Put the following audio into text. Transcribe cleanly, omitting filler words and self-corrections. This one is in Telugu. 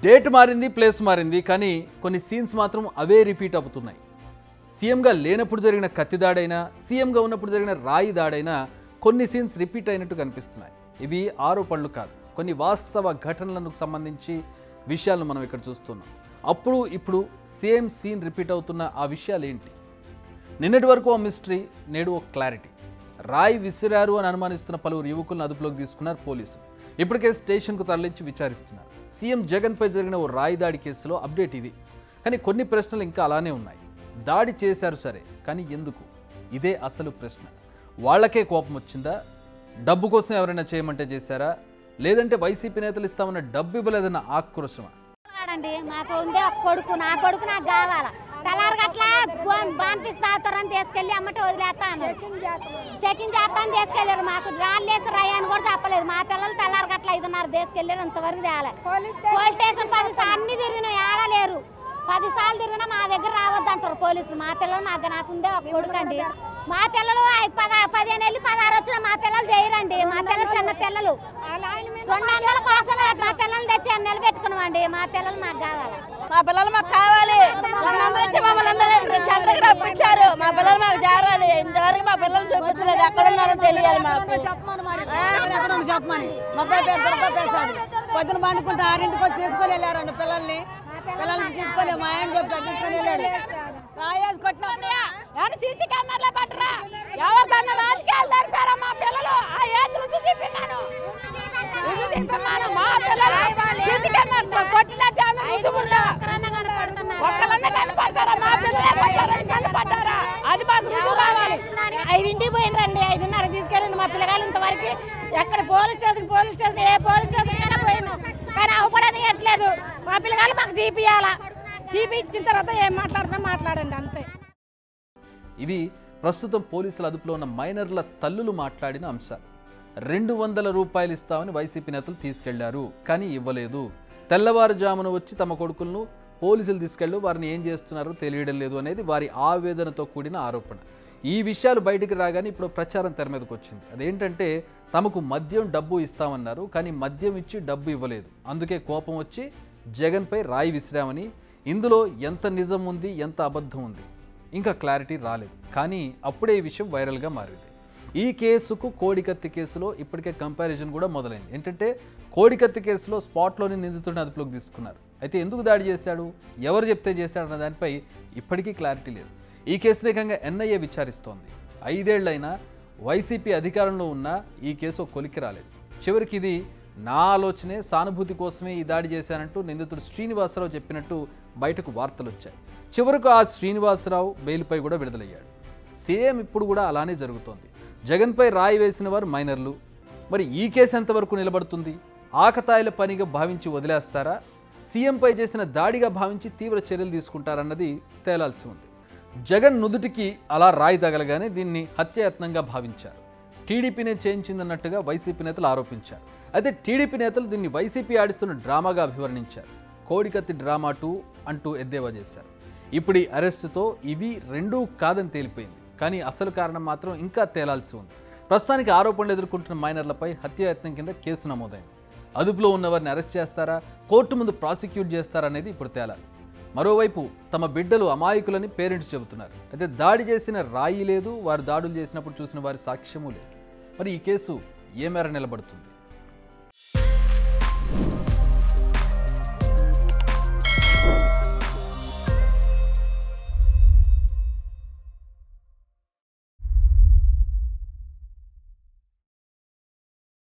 డేట్ మారింది, ప్లేస్ మారింది, కానీ కొన్ని సీన్స్ మాత్రం అవే రిపీట్ అవుతున్నాయి. సీఎంగా లేనప్పుడు జరిగిన కత్తి దాడైనా, సీఎంగా ఉన్నప్పుడు జరిగిన రాయి దాడైనా కొన్ని సీన్స్ రిపీట్ అయినట్టు కనిపిస్తున్నాయి. ఇవి ఆరోపణలు కాదు, కొన్ని వాస్తవ ఘటనలకు సంబంధించి విషయాలను మనం ఇక్కడ చూస్తున్నాం. అప్పుడు ఇప్పుడు సేమ్ సీన్ రిపీట్ అవుతున్న ఆ విషయాలు ఏంటి? నిన్నటి వరకు ఓ మిస్టరీ, నేడు ఓ క్లారిటీ. రాయి విసిరారు అని అనుమానిస్తున్న పలువురు యువకులను అదుపులోకి తీసుకున్నారు పోలీసులు. ఇప్పటికే స్టేషన్కు తరలించి విచారిస్తున్నారు. సీఎం జగన్పై జరిగిన ఓ రాయి దాడి కేసులో అప్డేట్ ఇది. కానీ కొన్ని ప్రశ్నలు ఇంకా అలానే ఉన్నాయి. దాడి చేశారు సరే, కానీ ఎందుకు? ఇదే అసలు ప్రశ్న. వాళ్ళకే కోపం వచ్చిందా? డబ్బు కోసం ఎవరైనా చేయమంటే చేశారా? లేదంటే వైసీపీ నేతలు ఇస్తామన్న డబ్బు ఇవ్వలేదన్న ఆక్రోశమా? మాకు ఉందే ఒక కొడుకు, నా కొడుకు నాకు కావాలా. తెల్లారి గట్ల బానిపిస్తారని తీసుకెళ్ళి అమ్మట వదిలేస్తాను, చెకింగ్ చేస్తాను తీసుకెళ్ళారు. మాకు రాళ్ళేసి రాయని కూడా చెప్పలేదు. మా పిల్లలు తెల్లారి గట్ల 5:30 తీసుకెళ్ళారు, ఇంతవరకు తేలే. పోలీస్ స్టేషన్ 10 సార్లు తిరిగిన ఏడలేరు. 10 సార్లు తిరిగినా మా దగ్గర రావద్దంటారు పోలీసులు. మా పిల్లలు నాకుందే ఒక కొడుకు అండి. మా పిల్లలు 15 వెళ్ళి 16 వచ్చిన మా పిల్లలు చేయరండి. మా పిల్లలు చిన్న పిల్లలు 200 కోసం మా పిల్లలు తెచ్చి నిలబెట్టుకున్నామండి. మా పిల్లలు మాకు కావాలి. మా పిల్లలు మాకు కావాలి. 200 వచ్చి మమ్మల్ని చెట్లకి రప్పించారు. మా పిల్లలు మాకు చేరాలి. ఇంతవరకు మా పిల్లలు చూపించలేదు. ఎక్కడ ఉన్నారో తెలియాలి మాకు. చెప్పమని మా దొరకొచ్చేసాడు. పొద్దున పండుకుంటే 6ంటికి వచ్చి తీసుకొని వెళ్ళారండి పిల్లల్ని తీసుకొని మా ఆయన చెప్తాడు తీసుకొని వెళ్ళాడు. రాయేసి కొట్టినప్పుడు సీసీ కెమెరాలో పట్టరా ఎవరికన్నా రాజకీయాలు నడిపారా? మా పిల్లలు ఆ ఏజ్లు చూపిస్తున్నాను. మా పిల్లలు సీసీ కెమెరా కొట్టినట్టు ఒక్కలన్నా కనపడతారా? మా పిల్లలు కనపడ్డారా? అది మాకు రుజువు రావాలి. 5ంటికి పోయినరండి, 5:30 తీసుకెళ్ళండి మా పిల్లగాలు. ఇంతవరకు ఎక్కడ పోలీస్ స్టేషన్ ఏ పోలీస్ స్టేషన్ అయినా పోయినాం, కానీ అవపడని ఎట్లేదు. మా పిల్లగాలు మాకు జీపీయాలా. జీపీ ఇచ్చిన తర్వాత ఏం మాట్లాడండి అంతే. ఇవి ప్రస్తుతం పోలీసుల అదుపులో ఉన్న మైనర్ల తల్లులు మాట్లాడిన అంశాలు. 200 రూపాయలు ఇస్తామని వైసీపీ నేతలు తీసుకెళ్లారు, కానీ ఇవ్వలేదు. తెల్లవారుజామున వచ్చి తమ కొడుకులను పోలీసులు తీసుకెళ్ళు, వారిని ఏం చేస్తున్నారో తెలియడం లేదు అనేది వారి ఆవేదనతో కూడిన ఆరోపణ. ఈ విషయాలు బయటికి రాగానే ఇప్పుడు ప్రచారం తెర మీదకి వచ్చింది. అదేంటంటే తమకు మద్యం డబ్బు ఇస్తామన్నారు, కానీ మద్యం ఇచ్చి డబ్బు ఇవ్వలేదు. అందుకే కోపం వచ్చి జగన్పై రాయి విసిరామని. ఇందులో ఎంత నిజం ఉంది, ఎంత అబద్ధం ఉంది ఇంకా క్లారిటీ రాలేదు. కానీ అప్పుడే ఈ విషయం వైరల్గా మారింది. ఈ కేసుకు కోడికత్తి కేసులో ఇప్పటికే కంపారిజన్ కూడా మొదలైంది. ఏంటంటే కోడికత్తి కేసులో స్పాట్లోని నిందితుడిని అదుపులోకి తీసుకున్నారు. అయితే ఎందుకు దాడి చేశాడు, ఎవరు చెప్తే చేశాడన్న దానిపై ఇప్పటికీ క్లారిటీ లేదు. ఈ కేసును ఏకంగా ఎన్ఐఏ విచారిస్తోంది. 5 ఏళ్లైనా వైసీపీ అధికారంలో ఉన్నా ఈ కేసు కొలిక్కి రాలేదు. చివరికి ఇది నా ఆలోచనే, సానుభూతి కోసమే ఈ దాడి చేశానంటూ నిందితుడు శ్రీనివాసరావు చెప్పినట్టు బయటకు వార్తలు వచ్చాయి. చివరకు ఆ శ్రీనివాసరావు బెయిల్పై కూడా విడుదలయ్యాడు. సేమ్ ఇప్పుడు కూడా అలానే జరుగుతోంది. జగన్పై రాయి వేసిన వారు మైనర్లు. మరి ఈ కేసు ఎంతవరకు నిలబడుతుంది? ఆకతాయిల పనిగా భావించి వదిలేస్తారా? సీఎంపై చేసిన దాడిగా భావించి తీవ్ర చర్యలు తీసుకుంటారన్నది తేలాల్సి ఉంది. జగన్ నుదుటికి అలా రాయి తగలగానే దీన్ని హత్యాయత్నంగా భావించారు. టీడీపీనే చేయించిందన్నట్టుగా వైసీపీ నేతలు ఆరోపించారు. అయితే టీడీపీ నేతలు దీన్ని వైసీపీ ఆడిస్తున్న డ్రామాగా అభివర్ణించారు. కోడికత్తి డ్రామా 2 అంటూ ఎద్దేవా చేశారు. ఇప్పుడు ఈ అరెస్టుతో ఇవి రెండూ కాదని తేలిపోయింది. కానీ అసలు కారణం మాత్రం ఇంకా తేలాల్సి ఉంది. ప్రస్తుతానికి ఆరోపణలు ఎదుర్కొంటున్న మైనర్లపై హత్యాయత్నం కింద కేసు నమోదైంది. అదుపులో ఉన్నవారిని అరెస్ట్ చేస్తారా, కోర్టు ముందు ప్రాసిక్యూట్ చేస్తారా అనేది ఇప్పుడు తేలాలి. మరోవైపు తమ బిడ్డలు అమాయకులని పేరెంట్స్ చెబుతున్నారు. అయితే దాడి చేసిన రాయి లేదు, వారు దాడులు చేసినప్పుడు చూసిన వారి సాక్ష్యమూ లేదు. మరి ఈ కేసు ఏ మేర నిలబడుతుంది?